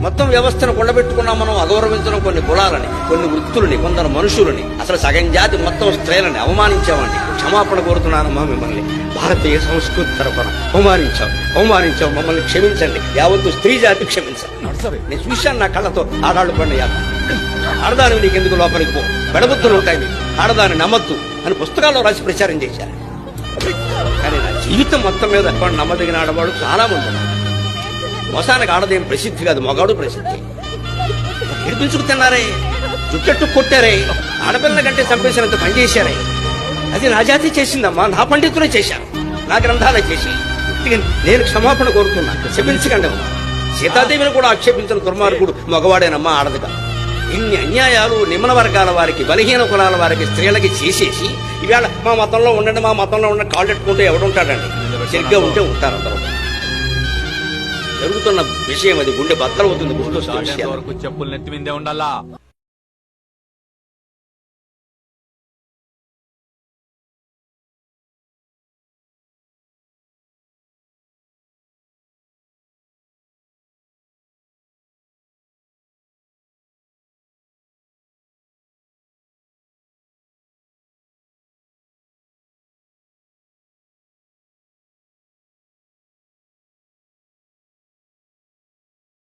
మొత్తం వ్యవస్థను కొండబెట్టుకున్నాం మనం. అగౌరవించడం కొన్ని కులాలని, కొన్ని వృత్తులని, కొందరు మనుషులని, అసలు సగం జాతి మొత్తం స్త్రీలని అవమానించామండి. క్షమాపణ కోరుతున్నానమ్మా మిమ్మల్ని. భారతీయ సంస్కృతి తరఫున అవమానించాం, మమ్మల్ని క్షమించండి. యావత్తు స్త్రీ జాతి క్షమించండి. నేను చూశాను నా కళ్ళతో ఆడాళ్ళు పండి ఆడదాని నీకెందుకు లోపలికి పో, పెడబుద్ధులు ఉంటాయి మీకు, ఆడదాని నమ్మద్దు అని పుస్తకాల్లో రాసి ప్రచారం చేశారు. కానీ నా జీవితం మొత్తం మీద నమ్మదగిన ఆడవాడు చాలా మంది ఉన్నారు. మోసానికి ఆడదేం ప్రసిద్ధి కాదు, మగాడు ప్రసిద్ధి. ఏడిపించుకు తిన్నారే, జుట్టెట్టు కొట్టారే, ఆడపిల్లల కంటే చంపేసినంత పనిచేశారే. అది నా జాతి చేసిందమ్మా, నా పండితులే చేశారు, నా గ్రంథాలే చేసి. నేను క్షమాపణ కోరుతున్నా, క్షమించకండి అమ్మా. సీతాదేవిని కూడా ఆక్షేపించిన దుర్మార్గుడు మగవాడేనమ్మా, ఆడదుగా. ఇన్ని అన్యాయాలు నిమ్న వర్గాల వారికి, బలహీన కులాల వారికి, స్త్రీలకి చేసేసి ఈవేళ మా మతంలో ఉండండి, మా మతంలో ఉండండి కాళ్ళెట్టుకుంటే ఎవడుంటాడండి? సరిగ్గా ఉంటే ఉంటారు అందరూ. జరుగుతున్న విషయం అది గుండె బద్దలవుతుంది. వరకు చెప్పులు నెత్తి మీదే ఉండాలా.